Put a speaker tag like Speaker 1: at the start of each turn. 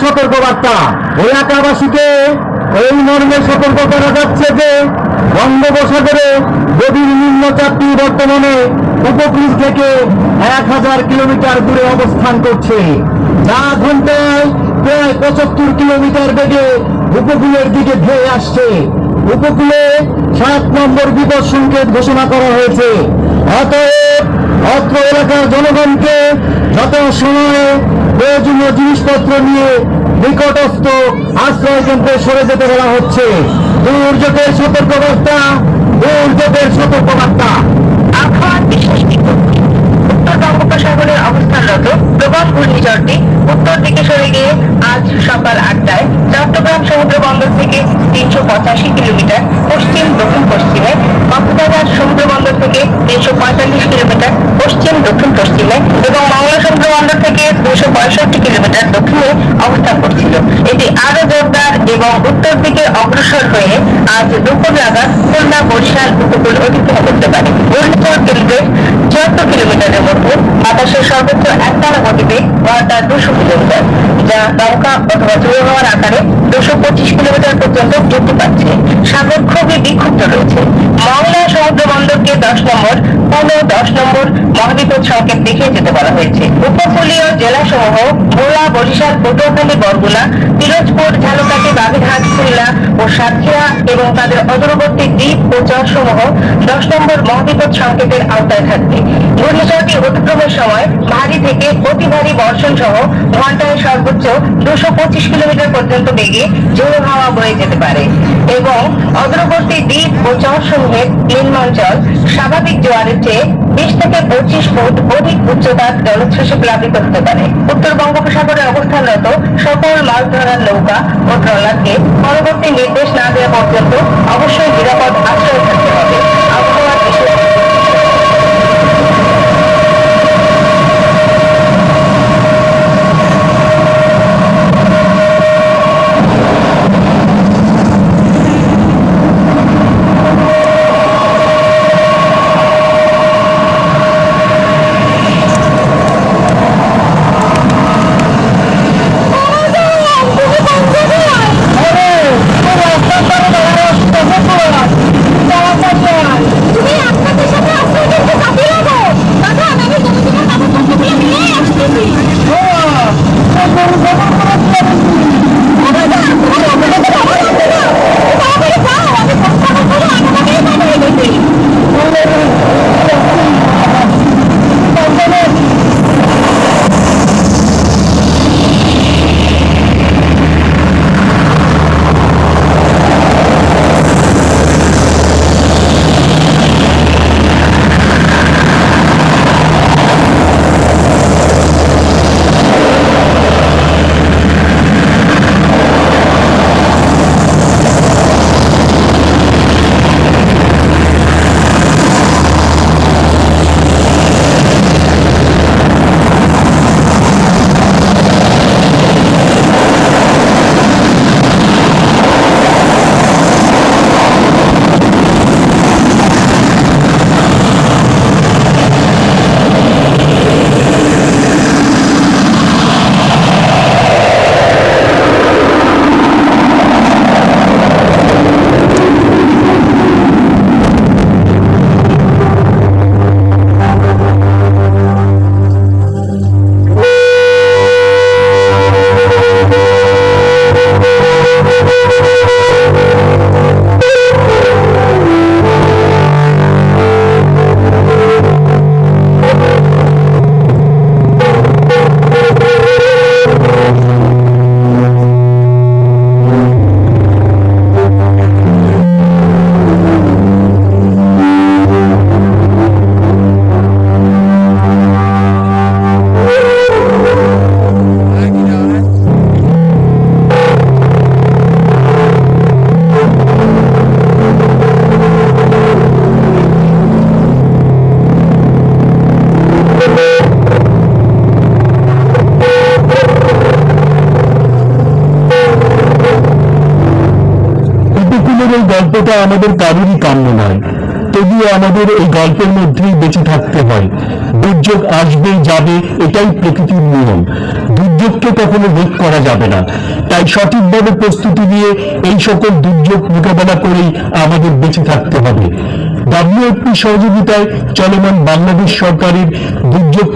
Speaker 1: সতর্কবার্তা। এলাকাবাসীকে এই মর্মে সতর্ক করা যাচ্ছে যে বঙ্গোপসাগরে গভীর নিম্নচাপটি বর্তমানে উপকূল থেকে 1000 কিলোমিটার দূরে অবস্থান করছে, যা ঘন্টায় প্রায় 75 কিলোমিটার বেগে উপকূলের দিকে ধেয়ে আসছে। উপকূলে 7 নম্বর বিপদ সংকেত ঘোষণা করা হয়েছে। অতএব অত্র এলাকার জনগণকে যত সময়ে প্রয়োজনীয় জিনিসপত্র নিয়ে নিকটস্থ আশ্রয় কেন্দ্রে সরে যেতে বলা হচ্ছে। দুর্যোগের সতর্কবার্তা, দুর্যোগের সতর্কবার্তা।
Speaker 2: আবহাওয়ার বিশেষ বিজ্ঞপ্তি। উত্তর বঙ্গোপসাগরে অবস্থানরত প্রবল ঘূর্ণিঝড়টি উত্তর দিকে সরে গিয়ে আজ সকাল 8টায় চট্টগ্রাম সমুদ্র বন্দর থেকে 385 কিলোমিটার পশ্চিম দক্ষিণ পশ্চিমে, কক্সবাজার সমুদ্র বন্দর থেকে 345 কিলোমিটার পশ্চিম দক্ষিণ পশ্চিমে এবং মংলা সমুদ্র বন্দর থেকে 265 কিলোমিটার দক্ষিণে অবস্থান করছিল। এটি আরো জোরদার এবং উত্তর দিকে অগ্রসর হয়ে আজ দুপুর নাগাদ খুলনা বরিশাল উপকূল অতিক্রম করতে পারে। ঘূর্ণিঝড় কেন্দ্রের 74 কিলোমিটারের মধ্যে বাতাসের সর্বোচ্চ একটানা গতিবেগ ঘন্টা 200 কিলোমিটার, যা দমকা অথবা জোরে হওয়ার আকারে 225 কিলোমিটার পর্যন্ত বৃদ্ধি পাচ্ছে। সাগর খুবই বিক্ষুব্ধ রয়েছে। মংলা সমুদ্র বন্দরকে 10 নম্বর, পুনঃ 10 নম্বর মহাবিপদ সংকেত দেখিয়ে যেতে বলা হয়েছে। উপকূলীয় জেলাসমূহ ভোলা, বরিশাল, পটুয়াখালী, বরগুনা, পিরোজপুর, ঝালকাঠি, বাগেরহাট, খুলনা ও সাতক্ষীরা এবং তাদের অদূরবর্তী দ্বীপ ও চরসমূহ 10 নম্বর মহাবিপদ সংকেতের আওতায় থাকবে। ঘূর্ণিঝড়টি অতিক্রমের সময় ভারী থেকে অতি ভারী বর্ষণ সহ ঘন্টায় সর্বোচ্চ 225 কিলোমিটার পর্যন্ত বেগে ঝোড়ো হাওয়া বয়ে যেতে পারে এবং অদূরবর্তী দ্বীপ ও চরসমূহের নিম্নাঞ্চল স্বাভাবিক জোয়ারের চেয়ে 20 থেকে 25 ফুট অধিক উচ্চতার জলোচ্ছ্বাসে প্লাবিত হতে পারে। উত্তর বঙ্গোপসাগরে অবস্থানরত সকল মাছ ধরার নৌকা ও ট্রলারকে পরবর্তী নির্দেশ না দেওয়া পর্যন্ত অবশ্যই নিরাপদ আশ্রয় থাকতে হবে। আবহাওয়ার বিশেষ
Speaker 1: এই গল্পটা আমাদের কারোরই কাম্য নয়, তবুও আমাদের এই গল্পের মধ্যেই বেঁচে থাকতে হয়। দুর্যোগ আসবে যাবে, এটাই প্রকৃতির নিয়ম।
Speaker 3: দুর্যোগকে কখনো রোধ করা যাবে না। তাই সঠিকভাবে প্রস্তুতি নিয়ে এই সকল দুর্যোগ মোকাবেলা করেই আমাদের বেঁচে থাকতে হবে। WFP সহযোগিতায় চলমান বাংলাদেশ সরকারের দুর্যোগ